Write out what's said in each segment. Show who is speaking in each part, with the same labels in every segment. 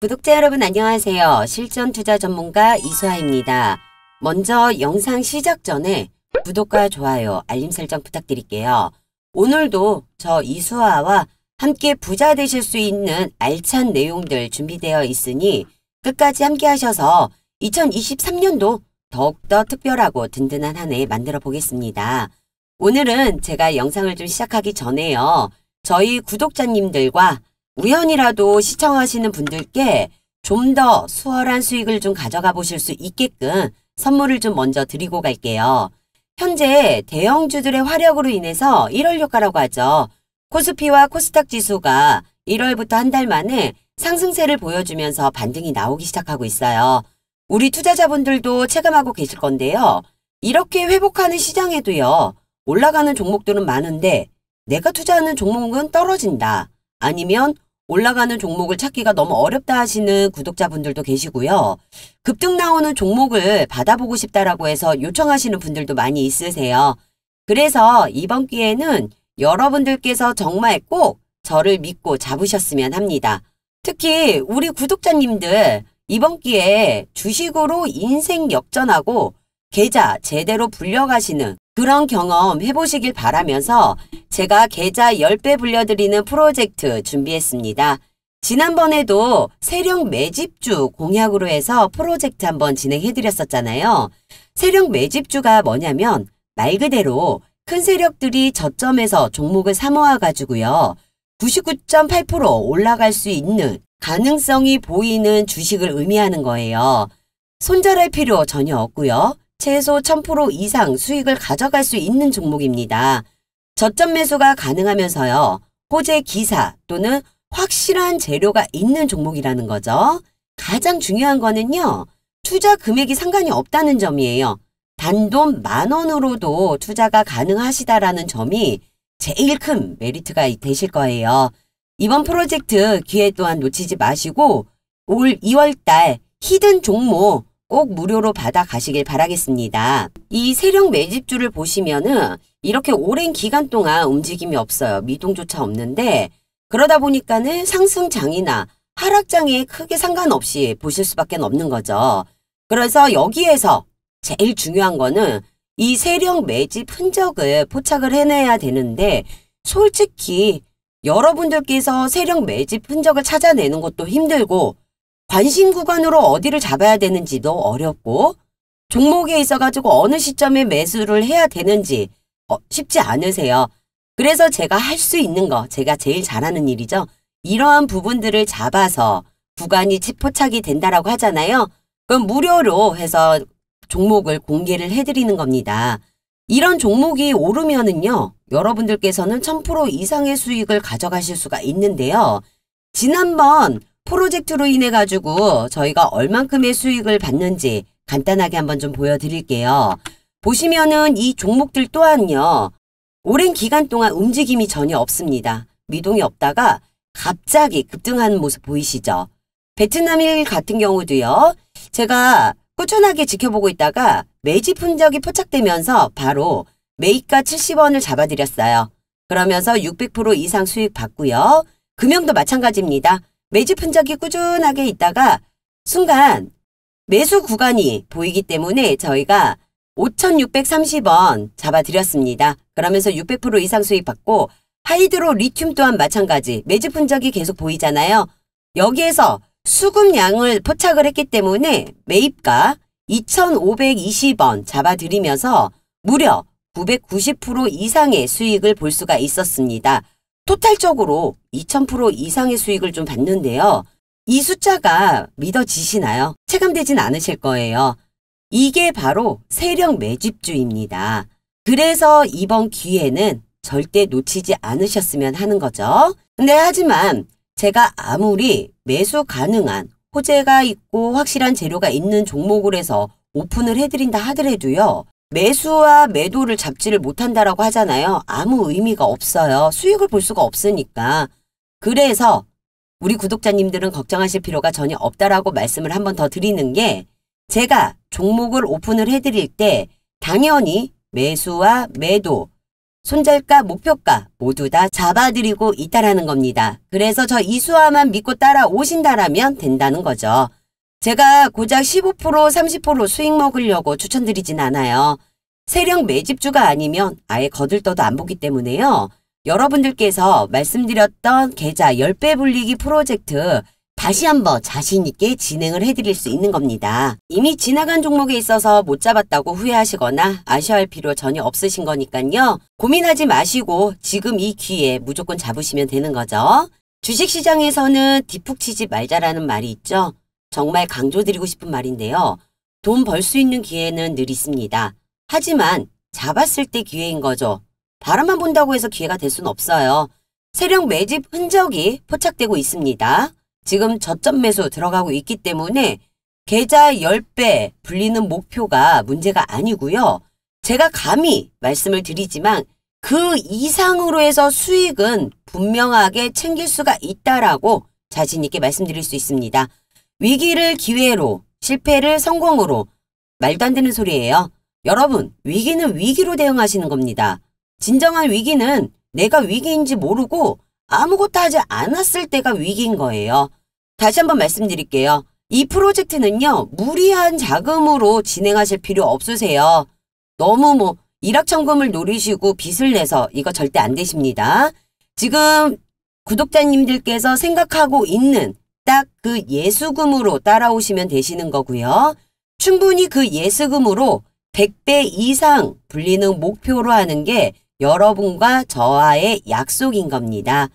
Speaker 1: 구독자 여러분 안녕하세요. 실전투자 전문가 이수아입니다. 먼저 영상 시작 전에 구독과 좋아요, 알림 설정 부탁드릴게요. 오늘도 저 이수아와 함께 부자 되실 수 있는 알찬 내용들 준비되어 있으니 끝까지 함께 하셔서 2023년도 더욱더 특별하고 든든한 한 해 만들어 보겠습니다. 오늘은 제가 영상을 좀 시작하기 전에요. 저희 구독자님들과 우연이라도 시청하시는 분들께 좀 더 수월한 수익을 좀 가져가 보실 수 있게끔 선물을 좀 먼저 드리고 갈게요. 현재 대형주들의 화력으로 인해서 1월 효과라고 하죠. 코스피와 코스닥 지수가 1월부터 한 달 만에 상승세를 보여주면서 반등이 나오기 시작하고 있어요. 우리 투자자분들도 체감하고 계실 건데요. 이렇게 회복하는 시장에도요. 올라가는 종목들은 많은데 내가 투자하는 종목은 떨어진다. 아니면 올라가는 종목을 찾기가 너무 어렵다 하시는 구독자분들도 계시고요. 급등 나오는 종목을 받아보고 싶다라고 해서 요청하시는 분들도 많이 있으세요. 그래서 이번 기회는 여러분들께서 정말 꼭 저를 믿고 잡으셨으면 합니다. 특히 우리 구독자님들 이번 기회에 주식으로 인생 역전하고 계좌 제대로 불려가시는 그런 경험 해보시길 바라면서 제가 계좌 10배 불려드리는 프로젝트 준비했습니다. 지난번에도 세력 매집주 공약으로 해서 프로젝트 한번 진행해드렸었잖아요. 세력 매집주가 뭐냐면 말 그대로 큰 세력들이 저점에서 종목을 사모아가지고요. 99.8% 올라갈 수 있는 가능성이 보이는 주식을 의미하는 거예요. 손절할 필요 전혀 없고요. 최소 1000% 이상 수익을 가져갈 수 있는 종목입니다. 저점 매수가 가능하면서요. 호재 기사 또는 확실한 재료가 있는 종목이라는 거죠. 가장 중요한 거는요. 투자 금액이 상관이 없다는 점이에요. 단돈 10,000원으로도 투자가 가능하시다라는 점이 제일 큰 메리트가 되실 거예요. 이번 프로젝트 기회 또한 놓치지 마시고 올 2월달 히든 종목 꼭 무료로 받아 가시길 바라겠습니다. 이 세력 매집주를 보시면은 이렇게 오랜 기간 동안 움직임이 없어요. 미동조차 없는데 그러다 보니까는 상승장이나 하락장에 크게 상관없이 보실 수밖에 없는 거죠. 그래서 여기에서 제일 중요한 거는 이 세력 매집 흔적을 포착을 해내야 되는데 솔직히 여러분들께서 세력 매집 흔적을 찾아내는 것도 힘들고 관심 구간으로 어디를 잡아야 되는지도 어렵고 종목에 있어가지고 어느 시점에 매수를 해야 되는지 쉽지 않으세요. 그래서 제가 할 수 있는 거, 제가 제일 잘하는 일이죠. 이러한 부분들을 잡아서 구간이 포착이 된다라고 하잖아요. 그럼 무료로 해서 종목을 공개를 해드리는 겁니다. 이런 종목이 오르면은요. 여러분들께서는 1000% 이상의 수익을 가져가실 수가 있는데요. 지난번 프로젝트로 인해 가지고 저희가 얼만큼의 수익을 받는지 간단하게 한번 좀 보여드릴게요. 보시면은 이 종목들 또한요. 오랜 기간 동안 움직임이 전혀 없습니다. 미동이 없다가 갑자기 급등하는 모습 보이시죠? 베트남일 같은 경우도요. 제가 꾸준하게 지켜보고 있다가 매집 흔적이 포착되면서 바로 매입가 70원을 잡아드렸어요. 그러면서 600% 이상 수익 받고요. 금융도 마찬가지입니다. 매집 흔적이 꾸준하게 있다가 순간 매수 구간이 보이기 때문에 저희가 5,630원 잡아드렸습니다. 그러면서 600% 이상 수익 받고 하이드로 리튬 또한 마찬가지 매집 흔적이 계속 보이잖아요. 여기에서 수급량을 포착을 했기 때문에 매입가 2,520원 잡아드리면서 무려 990% 이상의 수익을 볼 수가 있었습니다. 토탈적으로 2000% 이상의 수익을 좀 받는데요. 이 숫자가 믿어지시나요? 체감되진 않으실 거예요. 이게 바로 세력 매집주입니다. 그래서 이번 기회는 절대 놓치지 않으셨으면 하는 거죠. 근데 하지만 제가 아무리 매수 가능한 호재가 있고 확실한 재료가 있는 종목을 해서 오픈을 해드린다 하더라도요. 매수와 매도를 잡지를 못한다라고 하잖아요. 아무 의미가 없어요. 수익을 볼 수가 없으니까. 그래서 우리 구독자님들은 걱정하실 필요가 전혀 없다라고 말씀을 한 번 더 드리는 게 제가 종목을 오픈을 해드릴 때 당연히 매수와 매도 손절가, 목표가 모두 다 잡아드리고 있다라는 겁니다. 그래서 저 이수아만 믿고 따라오신다라면 된다는 거죠. 제가 고작 15%, 30% 수익 먹으려고 추천드리진 않아요. 세력 매집주가 아니면 아예 거들떠도 안 보기 때문에요. 여러분들께서 말씀드렸던 계좌 10배 불리기 프로젝트 다시 한번 자신있게 진행을 해드릴 수 있는 겁니다. 이미 지나간 종목에 있어서 못 잡았다고 후회하시거나 아쉬워할 필요 전혀 없으신 거니까요. 고민하지 마시고 지금 이 기회에 무조건 잡으시면 되는 거죠. 주식시장에서는 뒷북 치지 말자라는 말이 있죠. 정말 강조드리고 싶은 말인데요. 돈 벌 수 있는 기회는 늘 있습니다. 하지만 잡았을 때 기회인 거죠. 바람만 본다고 해서 기회가 될 수는 없어요. 세력 매집 흔적이 포착되고 있습니다. 지금 저점 매수 들어가고 있기 때문에 계좌 10배 불리는 목표가 문제가 아니고요. 제가 감히 말씀을 드리지만 그 이상으로 해서 수익은 분명하게 챙길 수가 있다라고 자신 있게 말씀드릴 수 있습니다. 위기를 기회로, 실패를 성공으로. 말도 안 되는 소리예요. 여러분, 위기는 위기로 대응하시는 겁니다. 진정한 위기는 내가 위기인지 모르고 아무것도 하지 않았을 때가 위기인 거예요. 다시 한번 말씀드릴게요. 이 프로젝트는요, 무리한 자금으로 진행하실 필요 없으세요. 너무 일확천금을 노리시고 빚을 내서 이거 절대 안 되십니다. 지금 구독자님들께서 생각하고 있는 딱 그 예수금으로 따라오시면 되시는 거고요. 충분히 그 예수금으로 100배 이상 불리는 목표로 하는 게 여러분과 저와의 약속인 겁니다.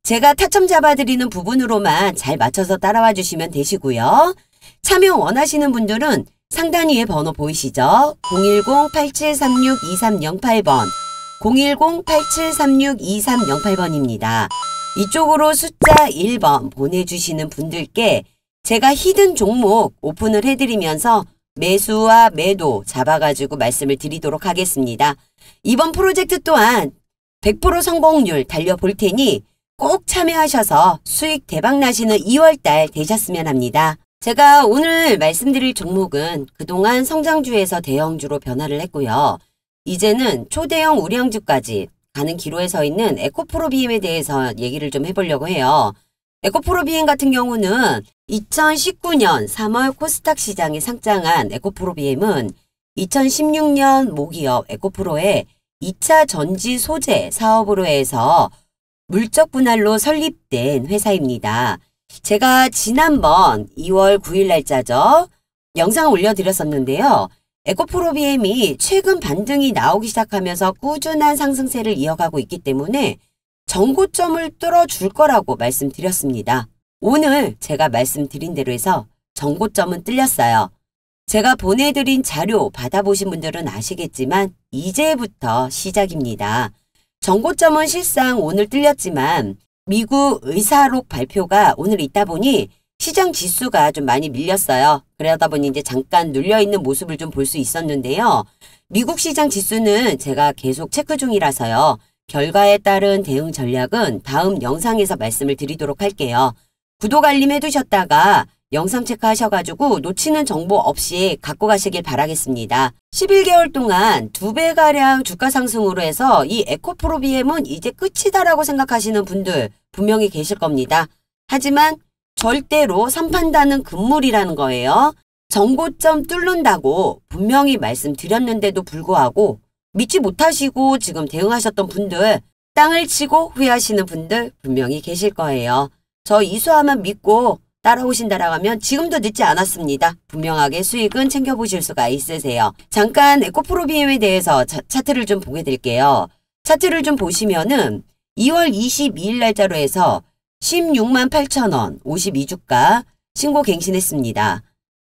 Speaker 1: 제가 타점 잡아드리는 부분으로만 잘 맞춰서 따라와 주시면 되시고요. 참여 원하시는 분들은 상단 위에 번호 보이시죠? 010-8736-2308번 010-8736-2308번입니다. 이쪽으로 숫자 1번 보내주시는 분들께 제가 히든 종목 오픈을 해드리면서 매수와 매도 잡아가지고 말씀을 드리도록 하겠습니다. 이번 프로젝트 또한 100% 성공률 달려볼 테니 꼭 참여하셔서 수익 대박 나시는 2월달 되셨으면 합니다. 제가 오늘 말씀드릴 종목은 그동안 성장주에서 대형주로 변화를 했고요. 이제는 초대형 우량주까지 가는 기로에 서 있는 에코프로비엠에 대해서 얘기를 좀 해보려고 해요. 에코프로비엠 같은 경우는 2019년 3월 코스닥 시장에 상장한 에코프로비엠은 2016년 모기업 에코프로의 2차 전지 소재 사업으로 해서 물적 분할로 설립된 회사입니다. 제가 지난번 2월 9일 날짜죠. 영상을 올려드렸었는데요. 에코프로비엠이 최근 반등이 나오기 시작하면서 꾸준한 상승세를 이어가고 있기 때문에 정고점을 뚫어줄 거라고 말씀드렸습니다. 오늘 제가 말씀드린 대로 해서 정고점은 뚫렸어요. 제가 보내드린 자료 받아보신 분들은 아시겠지만 이제부터 시작입니다. 정고점은 실상 오늘 뚫렸지만 미국 의사록 발표가 오늘 있다 보니 시장 지수가 좀 많이 밀렸어요. 그러다 보니 이제 잠깐 눌려있는 모습을 좀 볼 수 있었는데요. 미국 시장 지수는 제가 계속 체크 중이라서요. 결과에 따른 대응 전략은 다음 영상에서 말씀을 드리도록 할게요. 구독 알림 해두셨다가 영상 체크하셔가지고 놓치는 정보 없이 갖고 가시길 바라겠습니다. 11개월 동안 2배가량 주가 상승으로 해서 이 에코프로비엠은 이제 끝이다라고 생각하시는 분들 분명히 계실 겁니다. 하지만 절대로 선판다는 금물이라는 거예요. 정고점 뚫는다고 분명히 말씀드렸는데도 불구하고 믿지 못하시고 지금 대응하셨던 분들, 땅을 치고 후회하시는 분들 분명히 계실 거예요. 저 이수아만 믿고 따라오신다라고 하면 지금도 늦지 않았습니다. 분명하게 수익은 챙겨보실 수가 있으세요. 잠깐 에코프로비엠에 대해서 차트를 좀 보게 될게요. 차트를 좀 보시면은 2월 22일 날짜로 해서 16만 8천원 52주가 신고 갱신했습니다.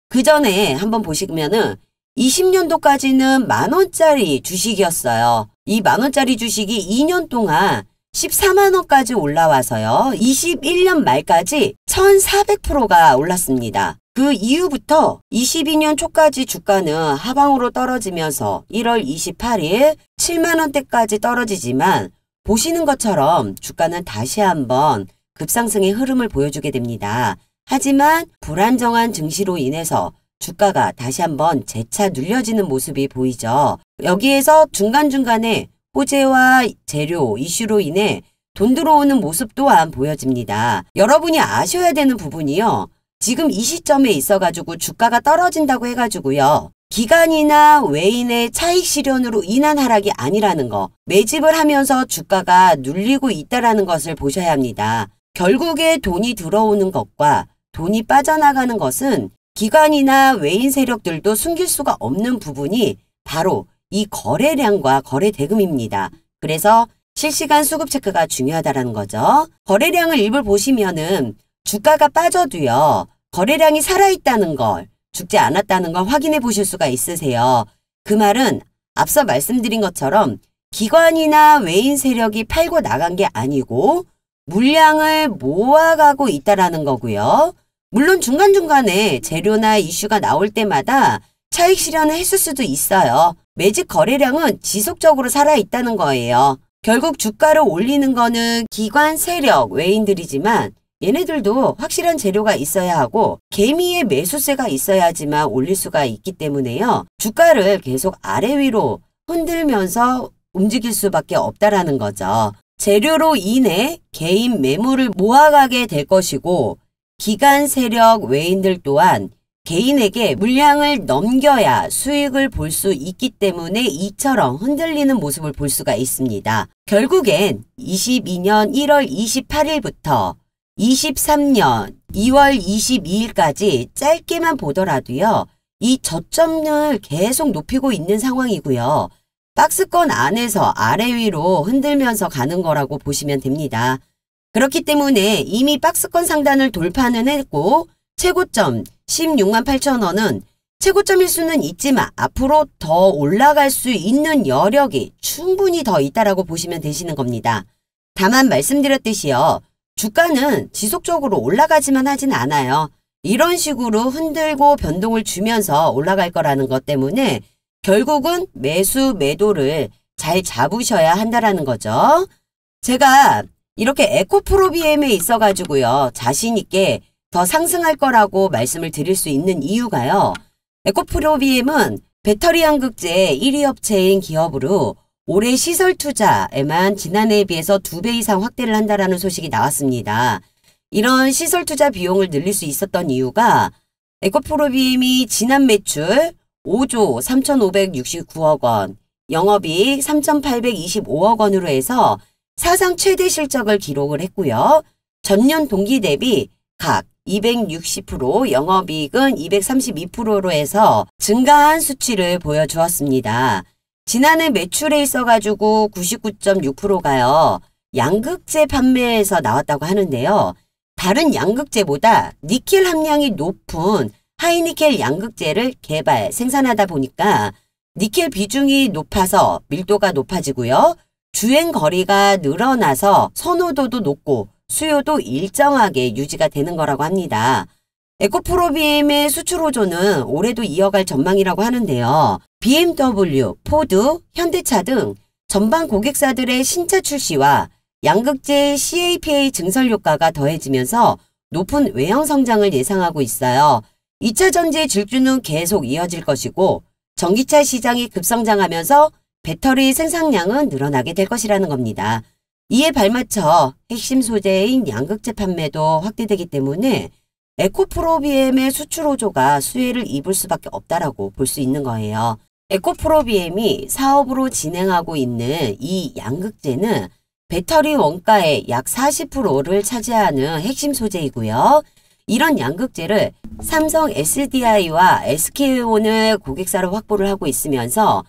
Speaker 1: 그 전에 한번 보시면은 20년도까지는 만원짜리 주식이었어요. 이 만원짜리 주식이 2년 동안 14만원까지 올라와서요. 21년 말까지 1400%가 올랐습니다. 그 이후부터 22년 초까지 주가는 하방으로 떨어지면서 1월 28일 7만원대까지 떨어지지만 보시는 것처럼 주가는 다시 한번 급상승의 흐름을 보여주게 됩니다. 하지만 불안정한 증시로 인해서 주가가 다시 한번 재차 눌려지는 모습이 보이죠. 여기에서 중간중간에 호재와 재료 이슈로 인해 돈 들어오는 모습 또한 보여집니다. 여러분이 아셔야 되는 부분이요. 지금 이 시점에 있어가지고 주가가 떨어진다고 해가지고요. 기관이나 외인의 차익 실현으로 인한 하락이 아니라는 거. 매집을 하면서 주가가 눌리고 있다는 것을 보셔야 합니다. 결국에 돈이 들어오는 것과 돈이 빠져나가는 것은 기관이나 외인 세력들도 숨길 수가 없는 부분이 바로 이 거래량과 거래 대금입니다. 그래서 실시간 수급 체크가 중요하다는 거죠. 거래량을 일부 보시면은 주가가 빠져도요. 거래량이 살아있다는 걸, 죽지 않았다는 걸 확인해 보실 수가 있으세요. 그 말은 앞서 말씀드린 것처럼 기관이나 외인 세력이 팔고 나간 게 아니고 물량을 모아가고 있다라는 거고요. 물론 중간중간에 재료나 이슈가 나올 때마다 차익 실현을 했을 수도 있어요. 매집 거래량은 지속적으로 살아있다는 거예요. 결국 주가를 올리는 거는 기관 세력, 외인들이지만 얘네들도 확실한 재료가 있어야 하고 개미의 매수세가 있어야지만 올릴 수가 있기 때문에요. 주가를 계속 아래 위로 흔들면서 움직일 수밖에 없다라는 거죠. 재료로 인해 개인 매물을 모아가게 될 것이고 기관 세력, 외인들 또한 개인에게 물량을 넘겨야 수익을 볼 수 있기 때문에 이처럼 흔들리는 모습을 볼 수가 있습니다. 결국엔 22년 1월 28일부터 23년 2월 22일까지 짧게만 보더라도요. 이 저점을 계속 높이고 있는 상황이고요. 박스권 안에서 아래 위로 흔들면서 가는 거라고 보시면 됩니다. 그렇기 때문에 이미 박스권 상단을 돌파는 했고 최고점 16만 8천 원은 최고점일 수는 있지만 앞으로 더 올라갈 수 있는 여력이 충분히 더 있다라고 보시면 되시는 겁니다. 다만 말씀드렸듯이요. 주가는 지속적으로 올라가지만 하진 않아요. 이런 식으로 흔들고 변동을 주면서 올라갈 거라는 것 때문에 결국은 매수 매도를 잘 잡으셔야 한다라는 거죠. 제가 이렇게 에코프로비엠에 있어가지고요. 자신 있게 더 상승할 거라고 말씀을 드릴 수 있는 이유가요. 에코프로비엠은 배터리 양극재 1위 업체인 기업으로 올해 시설 투자에만 지난해에 비해서 2배 이상 확대를 한다라는 소식이 나왔습니다. 이런 시설 투자 비용을 늘릴 수 있었던 이유가 에코프로비엠이 지난 매출 5조 3,569억 원, 영업이익 3,825억 원으로 해서 사상 최대 실적을 기록을 했고요. 전년 동기 대비 각 260%, 영업이익은 232%로 해서 증가한 수치를 보여주었습니다. 지난해 매출에 있어가지고 99.6%가요. 양극재 판매에서 나왔다고 하는데요. 다른 양극재보다 니켈 함량이 높은 하이니켈 양극재를 개발, 생산하다 보니까 니켈 비중이 높아서 밀도가 높아지고요. 주행 거리가 늘어나서 선호도도 높고 수요도 일정하게 유지가 되는 거라고 합니다. 에코프로비엠의 수출 호조는 올해도 이어갈 전망이라고 하는데요. BMW, 포드, 현대차 등 전방 고객사들의 신차 출시와 양극재 CAPA 증설 효과가 더해지면서 높은 외형 성장을 예상하고 있어요. 2차 전지의 질주는 계속 이어질 것이고 전기차 시장이 급성장하면서 배터리 생산량은 늘어나게 될 것이라는 겁니다. 이에 발맞춰 핵심 소재인 양극재 판매도 확대되기 때문에 에코프로비엠의 수출 호조가 수혜를 입을 수밖에 없다라고 볼 수 있는 거예요. 에코프로비엠이 사업으로 진행하고 있는 이 양극재는 배터리 원가의 약 40%를 차지하는 핵심 소재이고요. 이런 양극재를 삼성 SDI와 SK온을 고객사로 확보를 하고 있으면서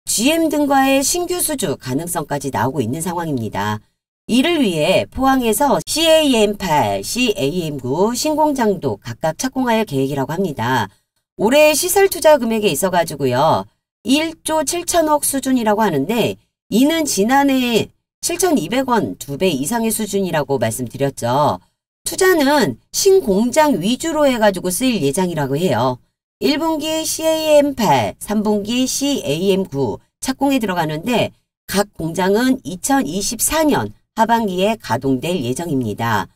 Speaker 1: GM 등과의 신규 수주 가능성까지 나오고 있는 상황입니다. 이를 위해 포항에서 CAM8, CAM9 신공장도 각각 착공할 계획이라고 합니다. 올해 시설 투자 금액에 있어가지고요. 1조 7천억 수준이라고 하는데 이는 지난해 7,200원 2배 이상의 수준이라고 말씀드렸죠. 투자는 신공장 위주로 해가지고 쓰일 예정이라고 해요. 1분기 CAM8, 3분기 CAM9 착공에 들어가는데 각 공장은 2024년 하반기에 가동될 예정입니다.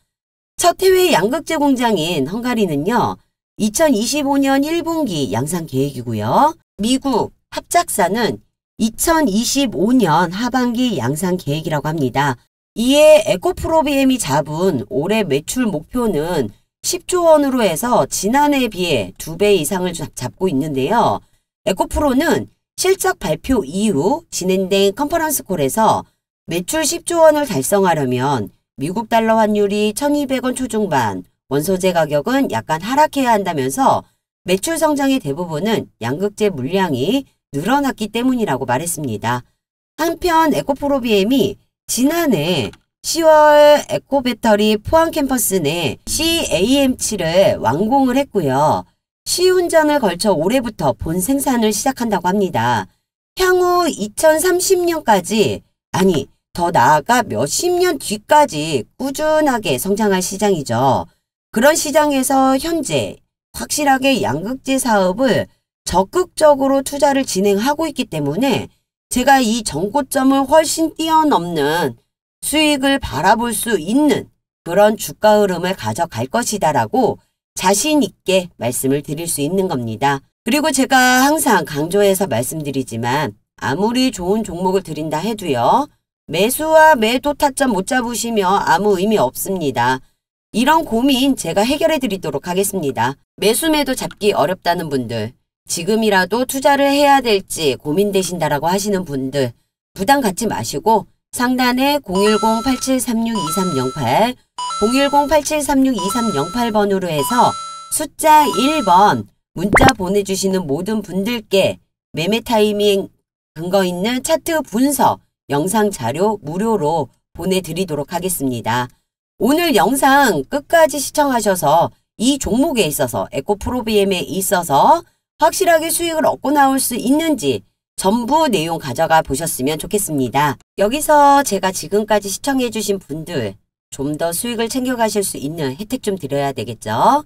Speaker 1: 첫 해외 양극재 공장인 헝가리는요. 2025년 1분기 양산 계획이고요. 미국 합작사는 2025년 하반기 양상 계획이라고 합니다. 이에 에코프로비엠이 잡은 올해 매출 목표는 10조 원으로 해서 지난해에 비해 2배 이상을 잡고 있는데요. 에코프로는 실적 발표 이후 진행된 컨퍼런스 콜에서 매출 10조 원을 달성하려면 미국 달러 환율이 1200원 초중반, 원소재 가격은 약간 하락해야 한다면서 매출 성장의 대부분은 양극재 물량이 늘어났기 때문이라고 말했습니다. 한편 에코프로비엠이 지난해 10월 에코배터리 포항 캠퍼스 내 CAM7을 완공을 했고요. 시운전을 걸쳐 올해부터 본 생산을 시작한다고 합니다. 향후 2030년까지 아니 더 나아가 몇십 년 뒤까지 꾸준하게 성장할 시장이죠. 그런 시장에서 현재 확실하게 양극재 사업을 적극적으로 투자를 진행하고 있기 때문에 제가 이 전고점을 훨씬 뛰어넘는 수익을 바라볼 수 있는 그런 주가 흐름을 가져갈 것이다라고 자신 있게 말씀을 드릴 수 있는 겁니다. 그리고 제가 항상 강조해서 말씀드리지만 아무리 좋은 종목을 드린다 해도요. 매수와 매도 타점 못 잡으시면 아무 의미 없습니다. 이런 고민 제가 해결해 드리도록 하겠습니다. 매수 매도 잡기 어렵다는 분들, 지금이라도 투자를 해야 될지 고민되신다라고 하시는 분들 부담 갖지 마시고 상단에 010-8736-2308, 010-8736-2308번으로 해서 숫자 1번 문자 보내주시는 모든 분들께 매매 타이밍 근거 있는 차트 분석, 영상 자료 무료로 보내드리도록 하겠습니다. 오늘 영상 끝까지 시청하셔서 이 종목에 있어서 에코프로비엠에 있어서 확실하게 수익을 얻고 나올 수 있는지 전부 내용 가져가 보셨으면 좋겠습니다. 여기서 제가 지금까지 시청해 주신 분들 좀 더 수익을 챙겨가실 수 있는 혜택 좀 드려야 되겠죠.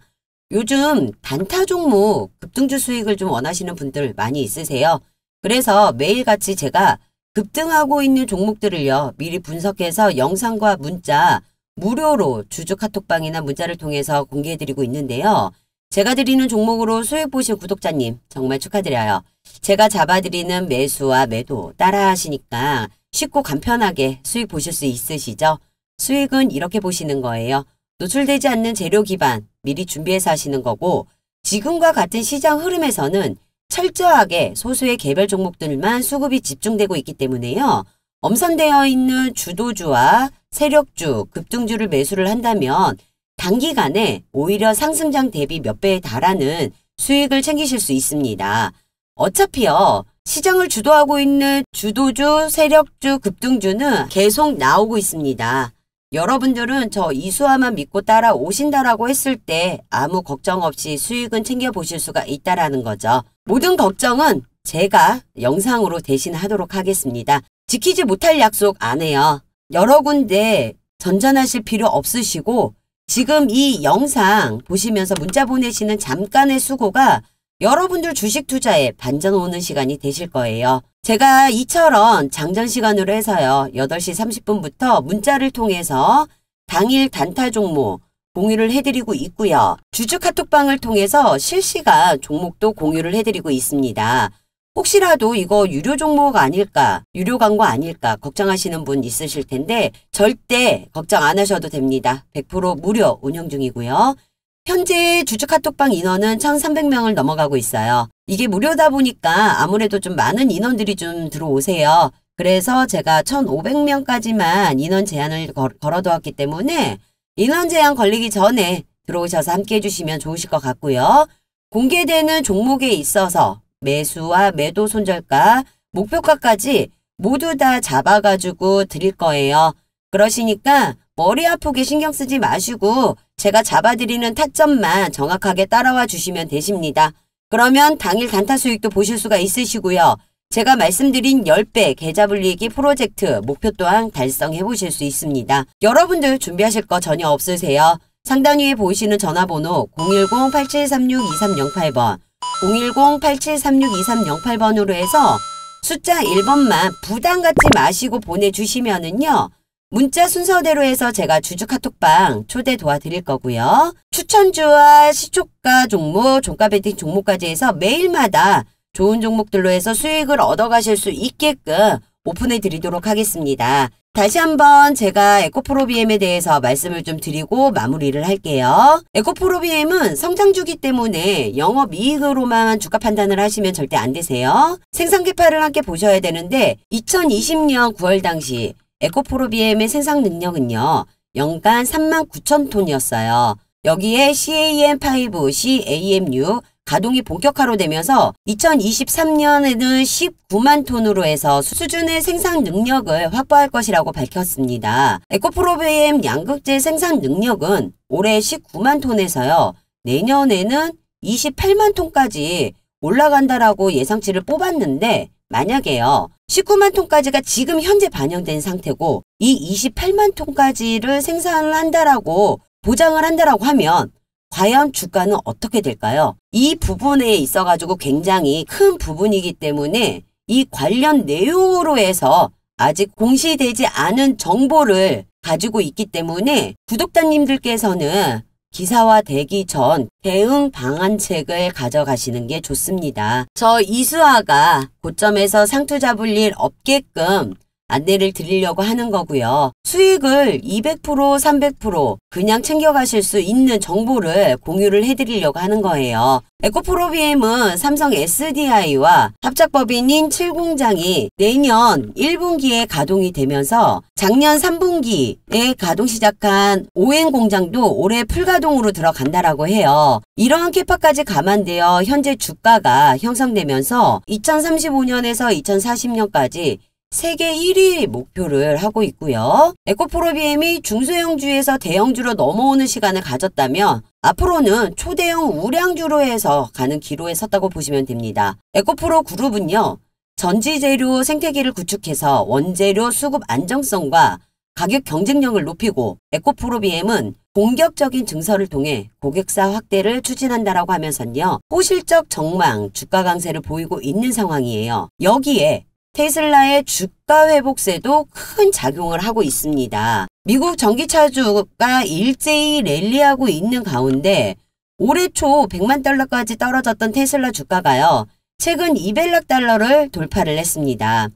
Speaker 1: 요즘 단타 종목 급등주 수익을 좀 원하시는 분들 많이 있으세요. 그래서 매일같이 제가 급등하고 있는 종목들을요. 미리 분석해서 영상과 문자 무료로 주주 카톡방이나 문자를 통해서 공개해드리고 있는데요. 제가 드리는 종목으로 수익 보신 구독자님 정말 축하드려요. 제가 잡아드리는 매수와 매도 따라 하시니까 쉽고 간편하게 수익 보실 수 있으시죠? 수익은 이렇게 보시는 거예요. 노출되지 않는 재료 기반 미리 준비해서 하시는 거고 지금과 같은 시장 흐름에서는 철저하게 소수의 개별 종목들만 수급이 집중되고 있기 때문에요. 엄선되어 있는 주도주와 세력주, 급등주를 매수를 한다면 단기간에 오히려 상승장 대비 몇 배에 달하는 수익을 챙기실 수 있습니다. 어차피요. 시장을 주도하고 있는 주도주, 세력주, 급등주는 계속 나오고 있습니다. 여러분들은 저 이수화만 믿고 따라오신다라고 했을 때 아무 걱정 없이 수익은 챙겨보실 수가 있다라는 거죠. 모든 걱정은 제가 영상으로 대신하도록 하겠습니다. 지키지 못할 약속 안 해요. 여러 군데 전전하실 필요 없으시고 지금 이 영상 보시면서 문자 보내시는 잠깐의 수고가 여러분들 주식 투자에 반전 오는 시간이 되실 거예요. 제가 이처럼 장전 시간으로 해서요. 8시 30분부터 문자를 통해서 당일 단타 종목 공유를 해드리고 있고요. 주주 카톡방을 통해서 실시간 종목도 공유를 해드리고 있습니다. 혹시라도 이거 유료 종목 아닐까, 유료 광고 아닐까 걱정하시는 분 있으실 텐데 절대 걱정 안 하셔도 됩니다. 100% 무료 운영 중이고요. 현재 주주 카톡방 인원은 1,300명을 넘어가고 있어요. 이게 무료다 보니까 아무래도 좀 많은 인원들이 좀 들어오세요. 그래서 제가 1,500명까지만 인원 제한을 걸어두었기 때문에 인원 제한 걸리기 전에 들어오셔서 함께 해주시면 좋으실 것 같고요. 공개되는 종목에 있어서 매수와 매도 손절가, 목표가까지 모두 다 잡아가지고 드릴 거예요. 그러시니까 머리 아프게 신경 쓰지 마시고 제가 잡아드리는 타점만 정확하게 따라와 주시면 되십니다. 그러면 당일 단타 수익도 보실 수가 있으시고요. 제가 말씀드린 10배 계좌 불리기 프로젝트 목표 또한 달성해 보실 수 있습니다. 여러분들 준비하실 거 전혀 없으세요? 상단 위에 보이시는 전화번호 010-8736-2308번 010-8736-2308번으로 해서 숫자 1번만 부담 갖지 마시고 보내주시면은요. 문자 순서대로 해서 제가 주주 카톡방 초대 도와드릴 거고요. 추천주와 시초가 종목, 종가 베팅 종목까지 해서 매일마다 좋은 종목들로 해서 수익을 얻어가실 수 있게끔 오픈해 드리도록 하겠습니다. 다시 한번 제가 에코프로비엠에 대해서 말씀을 좀 드리고 마무리를 할게요. 에코프로비엠은 성장주기 때문에 영업이익으로만 주가 판단을 하시면 절대 안 되세요. 생산계파를 함께 보셔야 되는데 2020년 9월 당시 에코프로비엠의 생산 능력은요. 연간 39,000톤이었어요. 여기에 CAM5, CAM6 가동이 본격화로 되면서 2023년에는 19만 톤으로 해서 수준의 생산 능력을 확보할 것이라고 밝혔습니다. 에코프로비엠 양극재 생산 능력은 올해 19만 톤에서요. 내년에는 28만 톤까지 올라간다라고 예상치를 뽑았는데 만약에요. 19만 톤까지가 지금 현재 반영된 상태고 이 28만 톤까지를 생산을 한다라고 보장을 한다라고 하면 과연 주가는 어떻게 될까요? 이 부분에 있어가지고 굉장히 큰 부분이기 때문에 이 관련 내용으로 해서 아직 공시되지 않은 정보를 가지고 있기 때문에 구독자님들께서는 기사화되기 전 대응 방안책을 가져가시는 게 좋습니다. 저 이수아가 고점에서 상투 잡을 일 없게끔 안내를 드리려고 하는 거고요. 수익을 200%, 300% 그냥 챙겨가실 수 있는 정보를 공유를 해드리려고 하는 거예요. 에코프로비엠은 삼성 SDI와 합작법인인 7공장이 내년 1분기에 가동이 되면서 작년 3분기에 가동 시작한 ON 공장도 올해 풀가동으로 들어간다라고 해요. 이러한 캐파까지 감안되어 현재 주가가 형성되면서 2035년에서 2040년까지 세계 1위 목표를 하고 있고요. 에코프로비엠이 중소형주에서 대형주로 넘어오는 시간을 가졌다면 앞으로는 초대형 우량주로 해서 가는 기로에 섰다고 보시면 됩니다. 에코프로 그룹은요. 전지재료 생태계를 구축해서 원재료 수급 안정성과 가격 경쟁력을 높이고 에코프로비엠은 공격적인 증설을 통해 고객사 확대를 추진한다라고 하면서요. 호실적 전망, 주가 강세를 보이고 있는 상황이에요. 여기에 테슬라의 주가 회복세도 큰 작용을 하고 있습니다. 미국 전기차주가 일제히 랠리하고 있는 가운데 올해 초 100만 달러까지 떨어졌던 테슬라 주가가요. 최근 200락 달러를 돌파를 했습니다.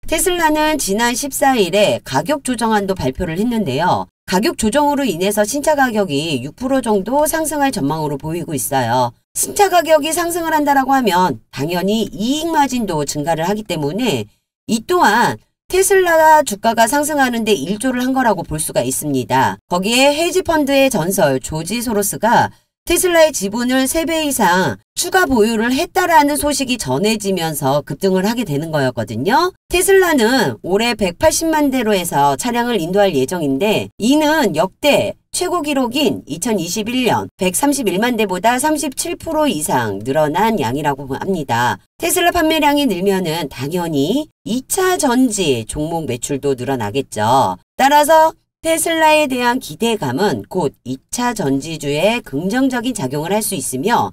Speaker 1: 테슬라는 지난 14일에 가격 조정안도 발표를 했는데요. 가격 조정으로 인해서 신차 가격이 6% 정도 상승할 전망으로 보이고 있어요. 신차 가격이 상승을 한다라고 하면 당연히 이익 마진도 증가를 하기 때문에 이 또한 테슬라 주가가 상승하는데 일조를 한 거라고 볼 수가 있습니다. 거기에 헤지펀드의 전설 조지 소로스가 테슬라의 지분을 3배 이상 추가 보유를 했다라는 소식이 전해지면서 급등을 하게 되는 거였거든요. 테슬라는 올해 180만 대로 해서 차량을 인도할 예정인데 이는 역대 최고 기록인 2021년 131만 대보다 37% 이상 늘어난 양이라고 합니다. 테슬라 판매량이 늘면은 당연히 2차 전지 종목 매출도 늘어나겠죠. 따라서 테슬라에 대한 기대감은 곧 2차 전지주에 긍정적인 작용을 할 수 있으며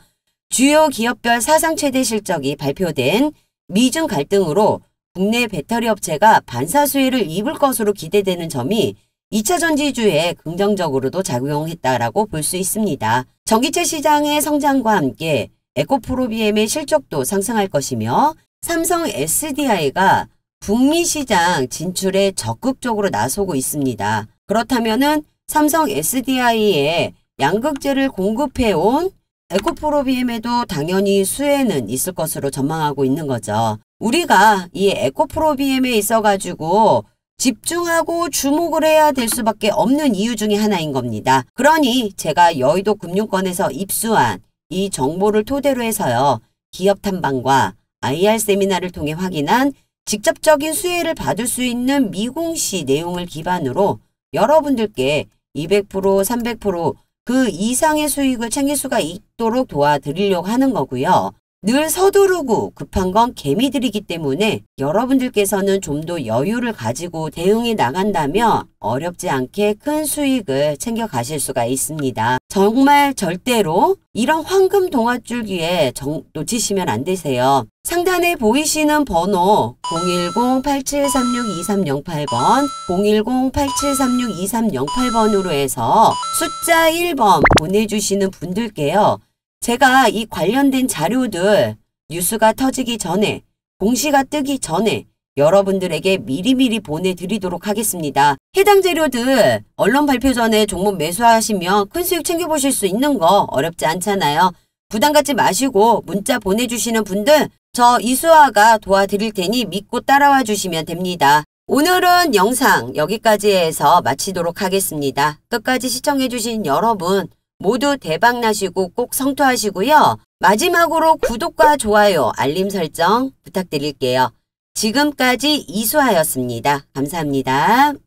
Speaker 1: 주요 기업별 사상 최대 실적이 발표된 미중 갈등으로 국내 배터리 업체가 반사수혜를 입을 것으로 기대되는 점이 2차 전지주에 긍정적으로도 작용했다라고 볼 수 있습니다. 전기차 시장의 성장과 함께 에코프로비엠의 실적도 상승할 것이며 삼성 SDI가 북미 시장 진출에 적극적으로 나서고 있습니다. 그렇다면은 삼성 SDI에 양극재를 공급해온 에코프로비엠에도 당연히 수혜는 있을 것으로 전망하고 있는 거죠. 우리가 이 에코프로비엠에 있어가지고 집중하고 주목을 해야 될 수밖에 없는 이유 중에 하나인 겁니다. 그러니 제가 여의도 금융권에서 입수한 이 정보를 토대로 해서요. 기업 탐방과 IR 세미나를 통해 확인한 직접적인 수혜를 받을 수 있는 미공시 내용을 기반으로 여러분들께 200%, 300%그 이상의 수익을 챙길 수가 있도록 도와드리려고 하는 거고요. 늘 서두르고 급한 건 개미들이기 때문에 여러분들께서는 좀 더 여유를 가지고 대응해 나간다면 어렵지 않게 큰 수익을 챙겨 가실 수가 있습니다. 정말 절대로 이런 황금 동아줄 기회 놓치시면 안 되세요. 상단에 보이시는 번호 010-8736-2308번 010-8736-2308번으로 해서 숫자 1번 보내주시는 분들께요. 제가 이 관련된 자료들 뉴스가 터지기 전에, 공시가 뜨기 전에 여러분들에게 미리미리 보내드리도록 하겠습니다. 해당 재료들 언론 발표 전에 종목 매수하시면 큰 수익 챙겨보실 수 있는 거 어렵지 않잖아요. 부담 갖지 마시고 문자 보내주시는 분들 저 이수아가 도와드릴 테니 믿고 따라와 주시면 됩니다. 오늘은 영상 여기까지 해서 마치도록 하겠습니다. 끝까지 시청해주신 여러분 모두 대박 나시고 꼭 성투하시고요. 마지막으로 구독과 좋아요, 알림 설정 부탁드릴게요. 지금까지 이수아였습니다. 감사합니다.